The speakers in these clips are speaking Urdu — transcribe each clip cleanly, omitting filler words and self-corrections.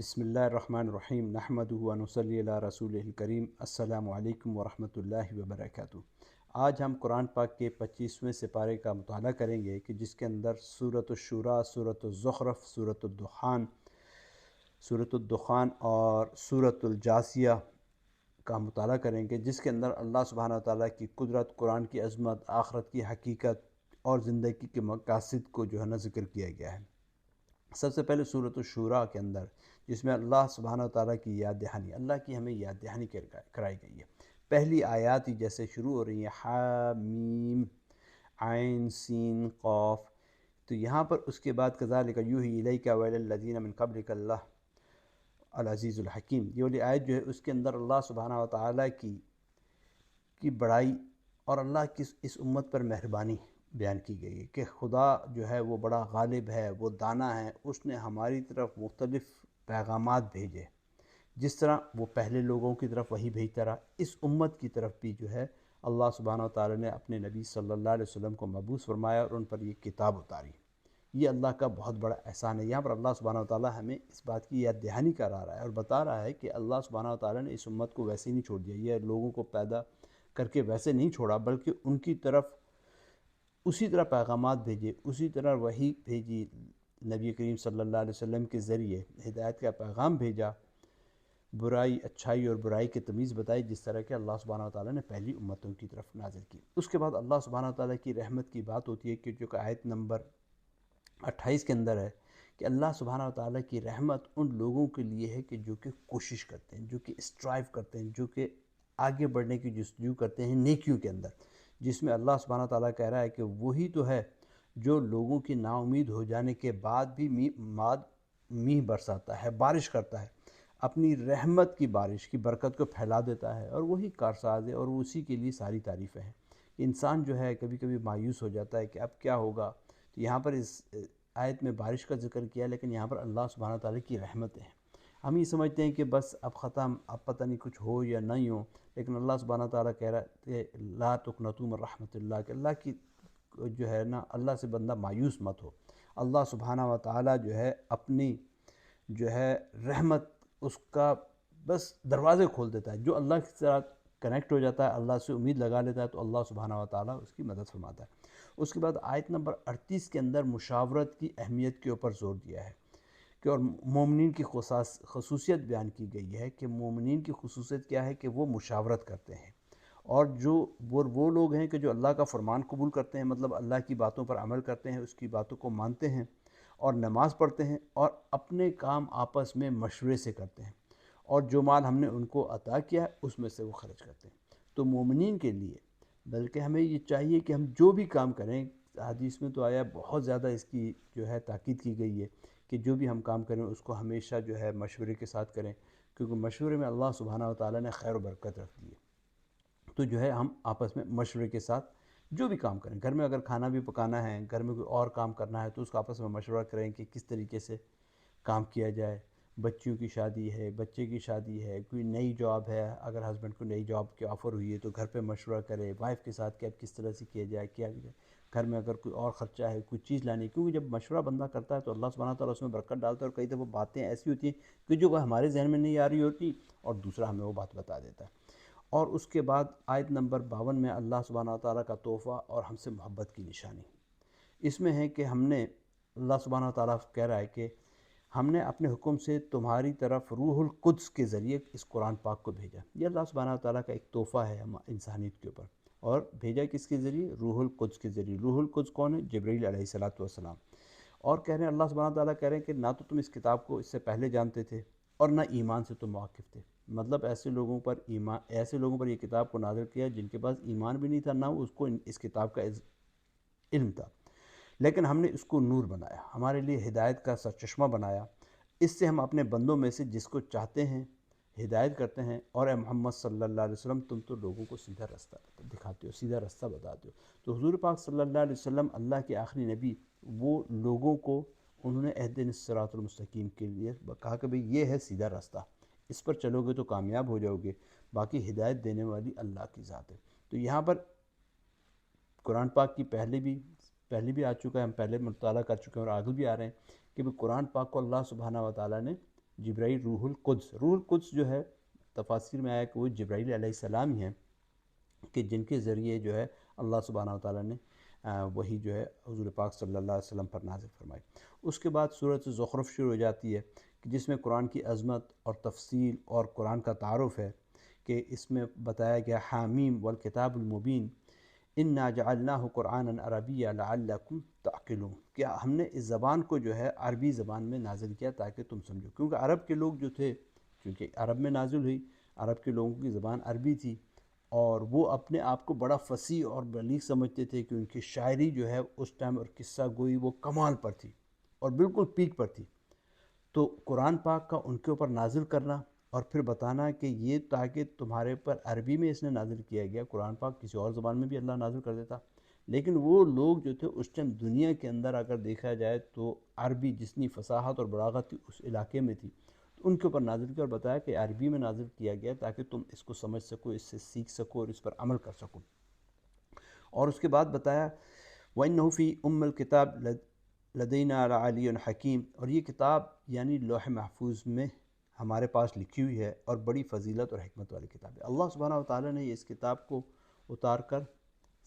بسم اللہ الرحمن الرحیم نحمدہ و نصلی علی رسولہ الکریم السلام علیکم ورحمۃ اللہ وبرکاتہ۔ آج ہم قرآن پاک کے 25ویں سپارے کا مطالعہ کریں گے کہ جس کے اندر سورۃ الشورى، سورۃ الزخرف، سورۃ الدخان اور سورۃ الجاثیہ کا مطالعہ کریں گے، جس کے اندر اللہ سبحانہ وتعالیٰ کی قدرت، قرآن کی عظمت، آخرت کی حقیقت اور زندگی کے مقاصد کو ذکر کیا گیا ہے۔ سب سے پہلے سورۃ الشورى کے اندر، جس میں اللہ سبحانہ وتعالیٰ کی یاد دہانی، اللہ کی ہمیں یاد دہانی کرائی گئی ہے۔ پہلی آیات ہی جیسے شروع ہو رہی ہیں حامیم عین سین قاف، تو یہاں پر اس کے بعد کذالک یوحی الیک وإلی الذین من قبلک اللہ العزیز الحکیم، یہ والی آیت جو ہے اس کے اندر اللہ سبحانہ وتعالیٰ کی بڑائی اور اللہ کی اس امت پر مہربانی بیان کی گئی ہے کہ خدا جو ہے وہ بڑا غالب ہے، وہ دانا ہے، اس نے ہماری طرف مختلف پیغامات بھیجے، جس طرح وہ پہلے لوگوں کی طرف وہی بھیجتا رہا، اس امت کی طرف بھی جو ہے اللہ سبحانہ وتعالی نے اپنے نبی صلی اللہ علیہ وسلم کو مبعوث فرمایا اور ان پر یہ کتاب اتاری۔ یہ اللہ کا بہت بڑا احسان ہے۔ یہاں پر اللہ سبحانہ وتعالی ہمیں اس بات کی یاد دہانی کرا رہا ہے اور بتا رہا ہے کہ اللہ سبحانہ وتعالی نے اس امت کو ویسے ہی نہیں چھوڑ دیا، یہ لوگوں کو پیدا کر کے ویسے نہیں چھوڑا، بلکہ ان کی طرف اسی طرح پیغامات بھیجے، اسی طرح وحی بھیجی، نبی کریم صلی اللہ علیہ وسلم کے ذریعے ہدایت کا پیغام بھیجا، برائی اچھائی اور برائی کی تمیز بتائی، جس طرح کہ اللہ سبحانہ وتعالی نے پہلی امتوں کی طرف نازل کی۔ اس کے بعد اللہ سبحانہ وتعالی کی رحمت کی بات ہوتی ہے کہ جو کہ آیت نمبر 28 کے اندر ہے کہ اللہ سبحانہ وتعالی کی رحمت ان لوگوں کے لیے ہے کہ جو کہ کوشش کرتے ہیں، جو کہ اسٹرائیو کرتے ہیں، جو کہ آگے بڑھنے کی جستجو کرتے ہیں نیکیوں کے اندر، جس میں اللہ سبحانہ وتعالیٰ کہہ رہا ہے کہ وہی تو ہے جو لوگوں کی نا امید ہو جانے کے بعد بھی میہ برساتا ہے، بارش کرتا ہے، اپنی رحمت کی بارش کی برکت کو پھیلا دیتا ہے، اور وہی کارساز ہے اور اسی کے لیے ساری تعریفیں ہیں۔ انسان جو ہے کبھی کبھی مایوس ہو جاتا ہے کہ اب کیا ہوگا، تو یہاں پر اس آیت میں بارش کا ذکر کیا، لیکن یہاں پر اللہ سبحانہ تعالیٰ کی رحمتیں ہیں۔ ہم یہ سمجھتے ہیں کہ بس اب ختم، اب پتہ نہیں کچھ ہو یا نہیں ہو، لیکن اللہ سبحانہ تعالیٰ کہہ رہا ہے کہ لا تقنطوا من رحمت اللہ، کہ اللہ کی جو ہے نا، اللہ سے بندہ مایوس مت ہو۔ اللہ سبحانہ وتعالیٰ جو ہے اپنی جو ہے رحمت، اس کا بس دروازے کھول دیتا ہے۔ جو اللہ کے ساتھ کنیکٹ ہو جاتا ہے، اللہ سے امید لگا لیتا ہے، تو اللہ سبحانہ وتعالیٰ اس کی مدد فرماتا ہے۔ اس کے بعد آیت نمبر 38 کے اندر مشاورت کی اہمیت کے اوپر زور دیا ہے کہ اور مومنین کی خصوصیت بیان کی گئی ہے کہ مومنین کی خصوصیت کیا ہے کہ وہ مشاورت کرتے ہیں، اور جو وہ لوگ ہیں کہ جو اللہ کا فرمان قبول کرتے ہیں، مطلب اللہ کی باتوں پر عمل کرتے ہیں، اس کی باتوں کو مانتے ہیں اور نماز پڑھتے ہیں اور اپنے کام آپس میں مشورے سے کرتے ہیں، اور جو مال ہم نے ان کو عطا کیا ہے اس میں سے وہ خرچ کرتے ہیں۔ تو مومنین کے لیے بلکہ ہمیں یہ چاہیے کہ ہم جو بھی کام کریں، حدیث میں تو آیا بہت زیادہ اس کی جو ہے تاکید کی گئی ہے کہ جو بھی ہم کام کریں اس کو ہمیشہ جو ہے مشورے کے ساتھ کریں، کیونکہ مشورے میں اللہ سبحانہ وتعالیٰ نے خیر و برکت رکھ دی ہے۔ تو جو ہے ہم آپس میں مشورے کے ساتھ جو بھی کام کریں، گھر میں اگر کھانا بھی پکانا ہے، گھر میں کوئی اور کام کرنا ہے، تو اس کا آپس میں مشورہ کریں کہ کس طریقے سے کام کیا جائے۔ بچیوں کی شادی ہے، بچے کی شادی ہے، کوئی نئی جاب ہے، اگر ہسبینڈ کو نئی جاب کی آفر ہوئی ہے تو گھر پہ مشورہ کرے، وائف کے ساتھ کہ اب کس طرح سے کیا جائے، کیا جائے۔ گھر میں اگر کوئی اور خرچہ ہے، کوئی چیز لانی ہے، کیونکہ جب مشورہ بندہ کرتا ہے تو اللہ سبحانہ تعالیٰ اس میں برکت ڈالتا ہے، اور کئی دفعہ باتیں ایسی ہوتی ہیں کہ جو وہ ہمارے ذہن میں نہیں آ رہی ہوتی اور دوسرا ہمیں وہ بات بتا دیتا ہے۔ اور اس کے بعد آیت نمبر 52 میں اللہ سبحانہ تعالیٰ کا تحفہ اور ہم سے محبت کی نشانی، اس میں ہے کہ ہم نے، اللہ سبحانہ تعالیٰ کہہ رہا ہے کہ ہم نے اپنے حکم سے تمہاری طرف روح القدس کے ذریعے اس قرآن پاک کو بھیجا۔ یہ اللہ سبحانہ تعالیٰ کا ایک تحفہ ہے ہم انسانیت کے اوپر، اور بھیجا کس کے ذریعے؟ روح القدس کے ذریعے۔ روح القدس کون ہے؟ جبرائیل علیہ السلام۔ اور کہہ رہے ہیں، اللہ سبحانہ تعالیٰ کہہ رہے ہیں کہ نہ تو تم اس کتاب کو اس سے پہلے جانتے تھے اور نہ ایمان سے تم واقف تھے، مطلب ایسے لوگوں پر یہ کتاب کو نازل کیا جن کے پاس ایمان بھی نہیں تھا، نہ اس کو اس کتاب کا علم تھا، لیکن ہم نے اس کو نور بنایا، ہمارے لیے ہدایت کا سرچشمہ بنایا، اس سے ہم اپنے بندوں میں سے جس کو چاہتے ہیں ہدایت کرتے ہیں۔ اور اے محمد صلی اللہ علیہ وسلم، تم تو لوگوں کو سیدھا رستہ دکھاتے ہو، سیدھا رستہ بتاتے ہو۔ تو حضور پاک صلی اللہ علیہ وسلم اللہ کے آخری نبی، وہ لوگوں کو انہوں نے اہدنا الصراط المستقیم کے لیے کہا کہ بھئی یہ ہے سیدھا راستہ، اس پر چلو گے تو کامیاب ہو جاؤ گے، باقی ہدایت دینے والی اللہ کی ذات ہے۔ تو یہاں پر قرآن پاک کی پہلے بھی آ چکا ہے، ہم پہلے مطالعہ کر چکے ہیں اور آگے بھی آ رہے ہیں کہ قرآن پاک کو اللہ سبحانہ وتعالیٰ نے جبرائیل روح القدس جو ہے تفاسیر میں آیا کہ وہ جبرائیل علیہ السلام ہی ہیں کہ جن کے ذریعے جو ہے اللہ سبحانہ وتعالیٰ نے وہی جو ہے حضور پاک صلی اللہ علیہ وسلم پر نازل فرمائی۔ اس کے بعد سورۃ زخرف شروع ہو جاتی ہے کہ جس میں قرآن کی عظمت اور تفصیل اور قرآن کا تعارف ہے کہ اس میں بتایا گیا حامیم والکتاب المبین انا جعلناہ قرآنا عربیا لعلکم تعقلون، کیا ہم نے اس زبان کو جو ہے عربی زبان میں نازل کیا تاکہ تم سمجھو، کیونکہ عرب کے لوگ جو تھے، کیونکہ عرب میں نازل ہوئی، عرب کے لوگوں کی زبان عربی تھی، اور وہ اپنے آپ کو بڑا فصیح اور بلیغ سمجھتے تھے کہ ان کی شاعری جو ہے اس ٹائم اور قصہ گوئی وہ کمال پر تھی اور بالکل پیک پر تھی۔ تو قرآن پاک کا ان کے اوپر نازل کرنا اور پھر بتانا کہ یہ تاکہ تمہارے پر عربی میں اس نے نازل کیا گیا، قرآن پاک کسی اور زبان میں بھی اللہ نازل کر دیتا، لیکن وہ لوگ جو تھے اس ٹائم دنیا کے اندر اگر دیکھا جائے تو عربی جتنی فصاحت اور بلاغت تھی اس علاقے میں تھی، تو ان کے اوپر نازل کیا اور بتایا کہ عربی میں نازل کیا گیا تاکہ تم اس کو سمجھ سکو، اس سے سیکھ سکو اور اس پر عمل کر سکو۔ اور اس کے بعد بتایا وَإِنَّهُ فِي أُمِّ الْكِتَابِ لدینا لعلی حکیم، اور یہ کتاب یعنی لوح محفوظ میں ہمارے پاس لکھی ہوئی ہے اور بڑی فضیلت اور حکمت والی کتاب ہے۔ اللہ سبحانہ وتعالیٰ نے اس کتاب کو اتار کر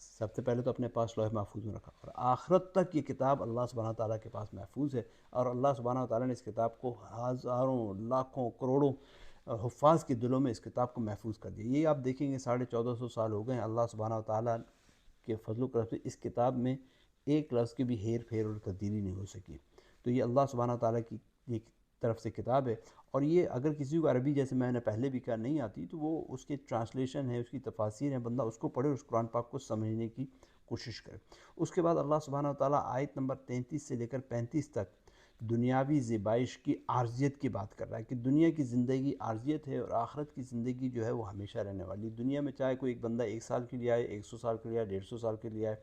سب سے پہلے تو اپنے پاس لوح محفوظ میں رکھا، اور آخرت تک یہ کتاب اللہ سبحانہ وتعالیٰ کے پاس محفوظ ہے، اور اللہ سبحانہ وتعالیٰ نے اس کتاب کو ہزاروں لاکھوں کروڑوں حفاظ کے دلوں میں اس کتاب کو محفوظ کر دیا۔ یہ آپ دیکھیں گے 1450 سال ہو گئے ہیں، اللہ سبحانہ وتعالیٰ کے فضل و کرم سے اس کتاب میں ایک لفظ کی بھی ہیر پھیر اور تبدیلی نہیں ہو سکی۔ تو یہ اللہ سبحانہ وتعالیٰ کی ایک طرف سے کتاب ہے، اور یہ اگر کسی کو عربی جیسے میں نے پہلے بھی کہا نہیں آتی تو وہ اس کے ٹرانسلیشن ہے، اس کی تفاسیر ہیں، بندہ اس کو پڑھے اور اس قرآن پاک کو سمجھنے کی کوشش کرے۔ اس کے بعد اللہ سبحانہ وتعالیٰ آیت نمبر 33 سے لے کر 35 تک دنیاوی زیبائش کی عارضیت کی بات کر رہا ہے کہ دنیا کی زندگی عارضیت ہے اور آخرت کی زندگی جو ہے وہ ہمیشہ رہنے والی۔ دنیا میں چاہے کوئی ایک بندہ 1 سال کے لیے آئے، 100 سال کے لیے آئے، 150 سال کے لیے آئے،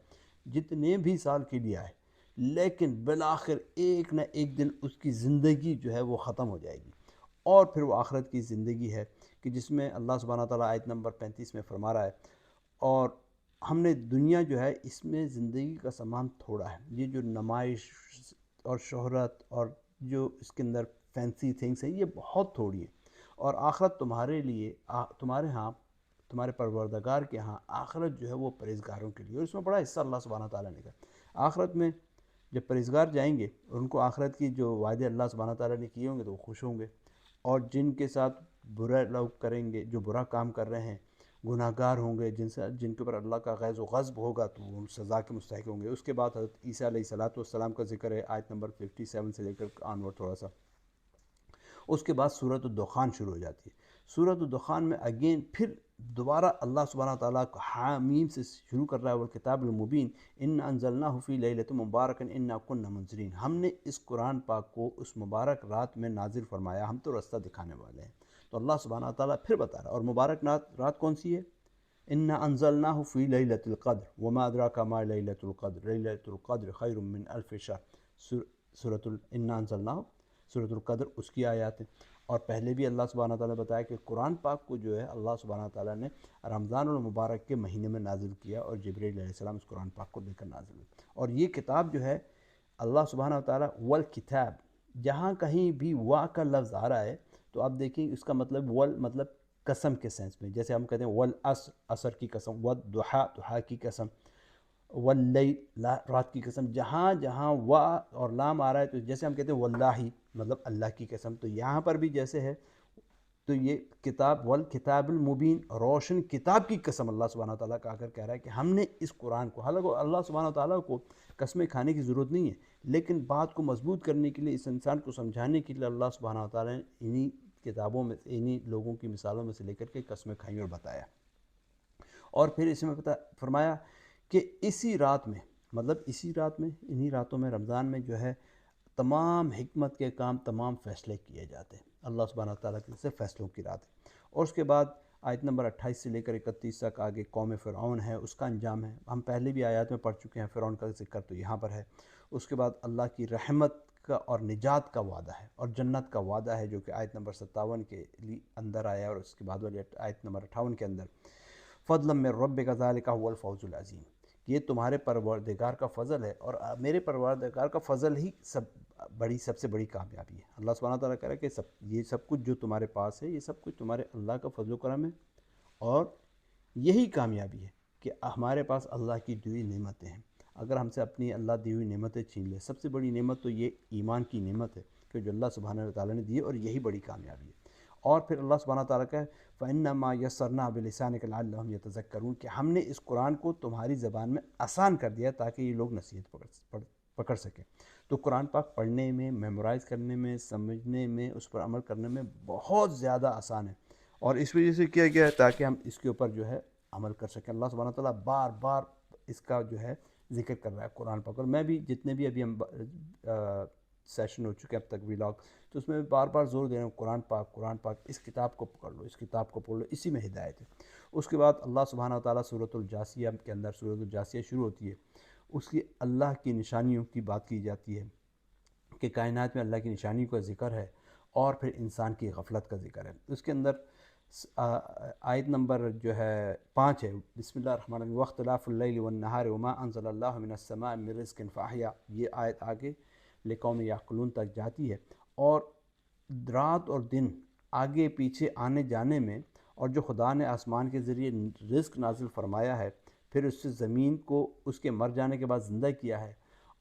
جتنے بھی سال کے لیے آئے، لیکن بالآخر ایک نہ ایک دن اس کی زندگی جو ہے وہ ختم ہو جائے گی، اور پھر وہ آخرت کی زندگی ہے کہ جس میں اللہ سبحانہ تعالیٰ آیت نمبر 35 میں فرما رہا ہے، اور ہم نے دنیا جو ہے اس میں زندگی کا سامان تھوڑا ہے، یہ جو نمائش اور شہرت اور جو اس کے اندر فینسی تھنگس ہیں یہ بہت تھوڑی ہیں، اور آخرت تمہارے لیے تمہارے ہاں تمہارے پروردگار کے ہاں آخرت جو ہے وہ پرہیزگاروں کے لیے، اور اس میں بڑا حصہ اللہ سبحانہ تعالیٰ نے کہا آخرت میں جب پرہیزگار جائیں گے اور ان کو آخرت کی جو وعدے اللہ سبحانہ تعالیٰ نے کیے ہوں گے تو وہ خوش ہوں گے، اور جن کے ساتھ برا لوگ کریں گے، جو برا کام کر رہے ہیں، گناہ گار ہوں گے، جن کے اوپر اللہ کا غیظ و غضب ہوگا تو وہ سزا کے مستحق ہوں گے۔ اس کے بعد حضرت عیسیٰ علیہ السلام کا ذکر ہے آیت نمبر 57 سے لے کر آنور تھوڑا سا۔ اس کے بعد سورۃ الدخان شروع ہو جاتی ہے۔ سورۃ الدخان میں اگین پھر دوبارہ اللہ سبحانہ تعالیٰ کو حامیم سے شروع کر رہا ہے، والکتاب المبین انا انزلناہ فی لیلۃ مبارکۃ انا کنا منذرین، ہم نے اس قرآن پاک کو اس مبارک رات میں نازل فرمایا، ہم تو رستہ دکھانے والے ہیں۔ تو اللہ سبحانہ تعالیٰ پھر بتا رہا ہے، اور مبارک رات کون سی ہے؟ انا انزلناہ فی لیلۃ القدر وما ادراک ما لیلۃ القدر لیلۃ القدر خیر من الف شہر، انا انزلناہ سورۃ القدر اس کی آیات ہیں۔ اور پہلے بھی اللہ سبحانہ تعالیٰ نے بتایا کہ قرآن پاک کو جو ہے اللہ سبحانہ تعالیٰ نے رمضان المبارک کے مہینے میں نازل کیا، اور جبرائیل علیہ السلام اس قرآن پاک کو لے کر نازل ہوئے، اور یہ کتاب جو ہے اللہ سبحانہ تعالیٰ والکتاب، جہاں کہیں بھی وا کا لفظ آ رہا ہے تو آپ دیکھیں اس کا مطلب مطلب قسم کے سینس میں، جیسے ہم کہتے ہیں والعصر عصر کی قسم، والضحیٰ ضحیٰ کی قسم، واللیل رات کی قسم، جہاں جہاں وا اور لام آ رہا ہے تو جیسے ہم کہتے ہیں واللہ مطلب اللہ کی قسم، تو یہاں پر بھی جیسے ہے تو یہ کتاب والکتاب المبین روشن کتاب کی قسم اللہ سبحانہ تعالیٰ کا کر کہہ رہا ہے کہ ہم نے اس قرآن کو، حالانکہ اللہ سبحانہ تعالیٰ کو قسمیں کھانے کی ضرورت نہیں ہے، لیکن بات کو مضبوط کرنے کے لیے، اس انسان کو سمجھانے کے لیے اللہ سبحانہ تعالیٰ نے انہی کتابوں میں انہی لوگوں کی مثالوں میں سے لے کر کے قسمیں کھائیں اور بتایا، اور پھر اس میں فرمایا کہ اسی رات میں، مطلب اسی رات میں، انہی راتوں میں رمضان میں جو ہے تمام حکمت کے کام، تمام فیصلے کیے جاتے ہیں، اللہ سبحانہ تعالیٰ کی سے فیصلوں کی رات ہے۔ اور اس کے بعد آیت نمبر 28 سے لے کر 31 تک آگے قوم فرعون ہے، اس کا انجام ہے، ہم پہلے بھی آیات میں پڑھ چکے ہیں، فرعون کا ذکر تو یہاں پر ہے۔ اس کے بعد اللہ کی رحمت کا اور نجات کا وعدہ ہے، اور جنت کا وعدہ ہے جو کہ آیت نمبر 57 کے اندر آیا، اور اس کے بعد والی آیت نمبر 58 کے اندر فضلا من ربک ذلک هو الفوز العظیم، یہ تمہارے پروردگار کا فضل ہے، اور میرے پروردگار کا فضل ہی سب بڑی سب سے بڑی کامیابی ہے۔ اللہ سبحانہ تعالیٰ کہہ رہا ہے کہ یہ سب کچھ جو تمہارے پاس ہے یہ سب کچھ تمہارے اللہ کا فضل و کرم ہے، اور یہی کامیابی ہے کہ ہمارے پاس اللہ کی دی ہوئی نعمتیں ہیں۔ اگر ہم سے اپنی اللہ دی ہوئی نعمتیں چھین لے، سب سے بڑی نعمت تو یہ ایمان کی نعمت ہے کہ جو اللہ سبحانہ تعالیٰ نے دی ہے، اور یہی بڑی کامیابی ہے۔ اور پھر اللہ سبحانہ تعالیٰ کا فَإِنَّمَا يَسَّرْنَاهُ بِلِسَانِكَ لَعَلَّهُمْ يَتَذَكَّرُونَ کہ ہم نے اس قرآن کو تمہاری زبان میں آسان کر دیا تاکہ یہ لوگ نصیحت پکڑ سکیں۔ تو قرآن پاک پڑھنے میں، میمورائز کرنے میں، سمجھنے میں، اس پر عمل کرنے میں بہت زیادہ آسان ہے، اور اس وجہ سے کیا گیا ہے تاکہ ہم اس کے اوپر جو ہے عمل کر سکیں۔ اللہ سبحانہ تعالیٰ بار بار اس کا جو ہے ذکر کر رہا ہے قرآن پاک، اور میں بھی جتنے بھی ابھی ہم سیشن ہو چکے اب تک ولاگ، تو اس میں بار بار زور دے رہا ہوں قرآن پاک، قرآن پاک، اس کتاب کو پکڑ لو، اس کتاب کو پڑھ لو، اسی میں ہدایت ہے۔ اس کے بعد اللہ سبحانہ تعالیٰ سورۃ الجاثیہ کے اندر، سورۃ الجاثیہ شروع ہوتی ہے، اس کی اللہ کی نشانیوں کی بات کی جاتی ہے کہ کائنات میں اللہ کی نشانیوں کا ذکر ہے، اور پھر انسان کی غفلت کا ذکر ہے۔ اس کے اندر آیت نمبر جو ہے 5 ہے، بسم اللہ الرحمن الرحیم واختلاف اللیل والنہار وما انزل اللہ من السماء من رزق فاحیا، یہ آیت آگے لقوم یعقلون تک جاتی ہے، اور رات اور دن آگے پیچھے آنے جانے میں، اور جو خدا نے آسمان کے ذریعے رزق نازل فرمایا ہے، پھر اس سے زمین کو اس کے مر جانے کے بعد زندہ کیا ہے،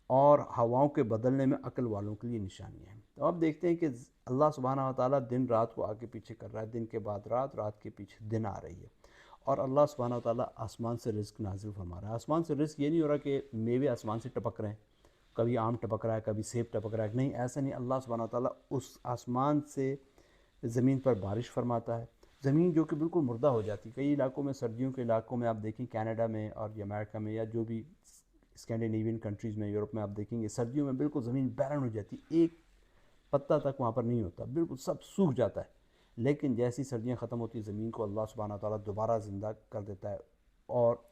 اور ہواؤں کے بدلنے میں عقل والوں کے لیے نشانیاں ہیں۔ تو اب دیکھتے ہیں کہ اللہ سبحانہ و تعالیٰ دن رات کو آگے پیچھے کر رہا ہے، دن کے بعد رات، رات کے پیچھے دن آ رہی ہے، اور اللہ سبحانہ و تعالیٰ آسمان سے رزق نازل فرما رہا ہے۔ آسمان سے رزق یہ نہیں ہو رہا کہ میوے آسمان سے ٹپک رہے ہیں، کبھی آم ٹپک رہا ہے، کبھی سیب ٹپک رہا ہے، نہیں، ایسا نہیں۔ اللہ سبحانہ و تعالیٰ اس آسمان سے زمین پر بارش فرماتا ہے، زمین جو کہ بالکل مردہ ہو جاتی ہے۔ کئی علاقوں میں، سردیوں کے علاقوں میں آپ دیکھیں، کینیڈا میں اور امریکہ میں، یا جو بھی اسکینڈینیوین کنٹریز میں، یورپ میں آپ دیکھیں گے، سردیوں میں بالکل زمین بیرن ہو جاتی، ایک پتا تک وہاں پر نہیں ہوتا، بالکل سب سوکھ جاتا ہے۔ لیکن جیسی سردیاں ختم ہوتی ہیں، زمین کو اللہ سبحانہ تعالیٰ دوبارہ زندہ کر دیتا ہے، اور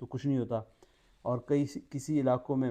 تو کچھ نہیں ہوتا، اور کسی علاقوں میں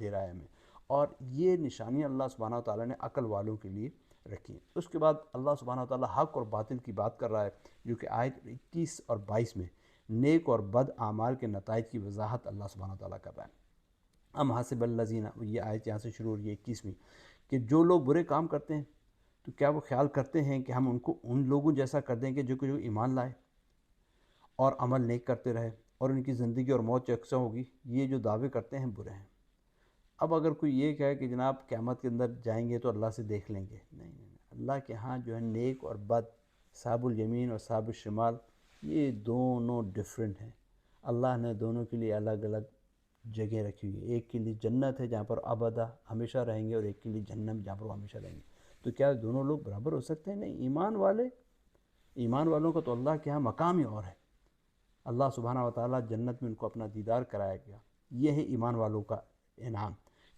دے رہا ہے ہمیں، اور یہ نشانیاں اللہ سبحانہ و تعالیٰ نے عقل والوں کے لیے رکھی ہیں۔ اس کے بعد اللہ سبحانہ و تعالیٰ حق اور باطل کی بات کر رہا ہے، جو کہ آیت 21 اور 22 میں نیک اور بد اعمال کے نتائج کی وضاحت اللہ سبحانہ و تعالیٰ کر رہا ہے۔ ام حسب الذین، یہ آیت یہاں سے شروع ہو رہی ہے 21ویں، کہ جو لوگ برے کام کرتے ہیں تو کیا وہ خیال کرتے ہیں کہ ہم ان کو ان لوگوں جیسا کر دیں گے جو ایمان لائے اور عمل نیک کرتے رہے، اور ان کی زندگی اور موت یکساں ہوگی؟ یہ جو دعوے کرتے ہیں برے ہیں۔ اب اگر کوئی یہ کہے کہ جناب قیامت کے اندر جائیں گے تو اللہ سے دیکھ لیں گے، نہیں نہیں، اللہ کے ہاں جو ہے نیک اور بد، صحاب الیمین اور صحاب الشمال، یہ دونوں ڈیفرنٹ ہیں۔ اللہ نے دونوں کے لیے الگ الگ جگہ رکھی ہوئی ہے، ایک کے لیے جنت ہے جہاں پر ابدا ہمیشہ رہیں گے، اور ایک کے لیے جہنم جہاں پر وہ ہمیشہ رہیں گے۔ تو کیا دونوں لوگ برابر ہو سکتے ہیں؟ نہیں، ایمان والوں کا تو اللہ کے ہاں مقام ہی اور ہے۔ اللہ سبحانہ و تعالیٰ جنت میں ان کو اپنا دیدار کرائے گا، یہ ہے ایمان والوں کا انعام۔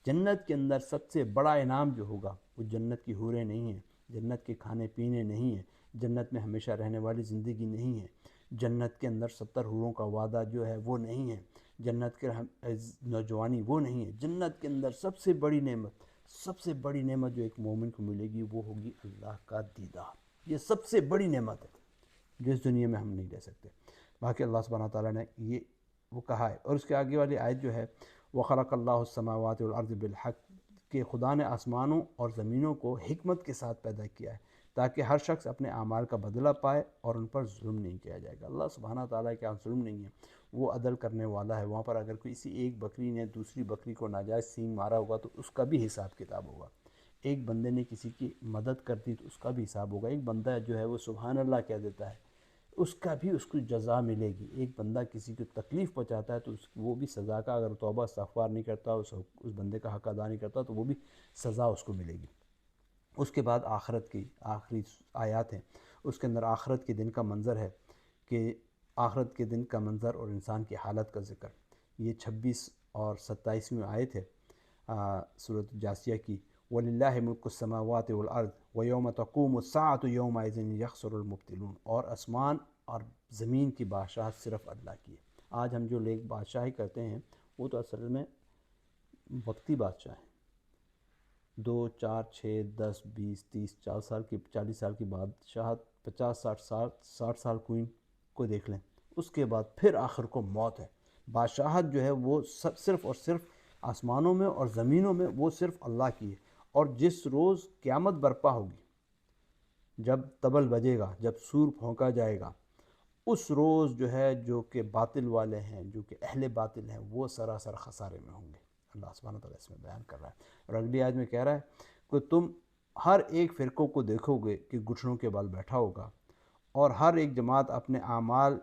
جنت کے اندر سب سے بڑا انعام جو ہوگا وہ جنت کی حوریں نہیں ہیں، جنت کے کھانے پینے نہیں ہیں، جنت میں ہمیشہ رہنے والی زندگی نہیں ہے، جنت کے اندر 70 حوروں کا وعدہ جو ہے وہ نہیں ہے، جنت کے نوجوانی وہ نہیں ہے۔ جنت کے اندر سب سے بڑی نعمت جو ایک مومن کو ملے گی وہ ہوگی اللہ کا دیدار۔ یہ سب سے بڑی نعمت ہے جو اس دنیا میں ہم نہیں لے سکتے۔ باقی اللہ سبحانہ تعالیٰ نے یہ وہ کہا ہے، اور اس کے آگے والی آیت جو ہے وَخَلَقَ اللَّهُ السَّمَاوَاتِ وَالْأَرْضِ بِالْحَقِّ، کہ خدا نے آسمانوں اور زمینوں کو حکمت کے ساتھ پیدا کیا ہے تاکہ ہر شخص اپنے اعمال کا بدلہ پائے اور ان پر ظلم نہیں کیا جائے گا۔ اللہ سبحانہ تعالیٰ کے یہاں ظلم نہیں ہے، وہ عدل کرنے والا ہے۔ وہاں پر اگر کسی ایک بکری نے دوسری بکری کو ناجائز سینگ مارا ہوگا تو اس کا بھی حساب کتاب ہوگا، ایک بندے نے کسی کی مدد کر دی تو اس کا بھی حساب ہوگا، ایک بندہ جو ہے وہ سبحان اللہ کہہ دیتا ہے اس کا بھی اس کو جزا ملے گی، ایک بندہ کسی کو تکلیف پہنچاتا ہے تو وہ بھی سزا کا، اگر توبہ استغفار نہیں کرتا، اس بندے کا حق ادا نہیں کرتا تو وہ بھی سزا اس کو ملے گی۔ اس کے بعد آخرت کی آخری آیات ہیں، اس کے اندر آخرت کے دن کا منظر ہے، کہ آخرت کے دن کا منظر اور انسان کی حالت کا ذکر۔ یہ 26 اور 27ویں آیت ہے سورۃ الجاثیہ کی، وَلِلَّهِ مُلْكُ السَّمَاوَاتِ وَالْأَرْضِ وَيَوْمَ تَقُومُ السَّاعَةُ يَوْمَئِذٍ يَخْسَرُ الْمُبْطِلُونَ، اور آسمان اور زمین کی بادشاہت صرف اللہ کی ہے۔ آج ہم جو لوگ بادشاہی کرتے ہیں وہ تو اصل میں وقتی بادشاہ ہیں، 2 4 6 10 20 30 40 سال کی بادشاہت، 50 60 سال کوئن کو دیکھ لیں، اس کے بعد پھر آخر کو موت ہے۔ بادشاہت جو ہے وہ صرف اور صرف آسمانوں میں اور زمینوں میں وہ صرف اللہ کی ہے۔ اور جس روز قیامت برپا ہوگی، جب طبل بجے گا، جب سور پھونکا جائے گا، اس روز جو ہے جو کہ باطل والے ہیں، جو کہ اہل باطل ہیں، وہ سراسر خسارے میں ہوں گے۔ اللہ سبحانہ تعالیٰ اس میں بیان کر رہا ہے۔ اور اگلی آیت میں کہہ رہا ہے کہ تم ہر ایک فرقوں کو دیکھو گے کہ گھٹنوں کے بل بیٹھا ہوگا، اور ہر ایک جماعت اپنے اعمال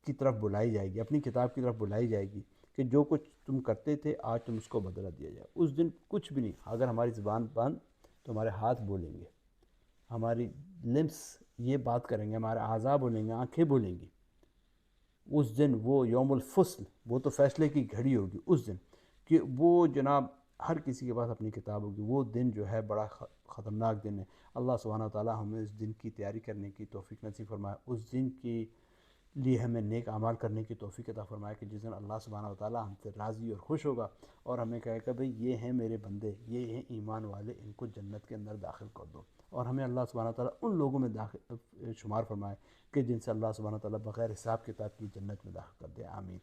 کی طرف بلائی جائے گی، اپنی کتاب کی طرف بلائی جائے گی کہ جو کچھ تم کرتے تھے آج تم اس کو بدلہ دیا جائے۔ اس دن کچھ بھی نہیں، اگر ہماری زبان بند تو ہمارے ہاتھ بولیں گے، ہماری لمس یہ بات کریں گے، ہمارے اعضاء بولیں گے، آنکھیں بولیں گی۔ اس دن وہ یوم الفصل، وہ تو فیصلے کی گھڑی ہوگی اس دن، کہ وہ جناب ہر کسی کے پاس اپنی کتاب ہوگی۔ وہ دن جو ہے بڑا خطرناک دن ہے۔ اللہ سبحانہ تعالیٰ ہمیں اس دن کی تیاری کرنے کی توفیق نصیب فرمائے، اس دن کی لیے ہمیں نیک اعمال کرنے کی توفیق عطا فرمائے کہ جس دن اللہ سبحانہ تعالیٰ ہم سے راضی اور خوش ہوگا، اور ہمیں کہے کہ بھئی یہ ہیں میرے بندے، یہ ہیں ایمان والے، ان کو جنت کے اندر داخل کر دو، اور ہمیں اللہ سبحانہ تعالیٰ ان لوگوں میں شمار فرمائے کہ جن سے اللہ سبحانہ تعالیٰ بغیر حساب کتاب کی جنت میں داخل کر دے۔ آمین۔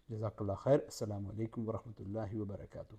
جزاک اللہ خیر۔ السلام علیکم ورحمۃ اللہ وبرکاتہ۔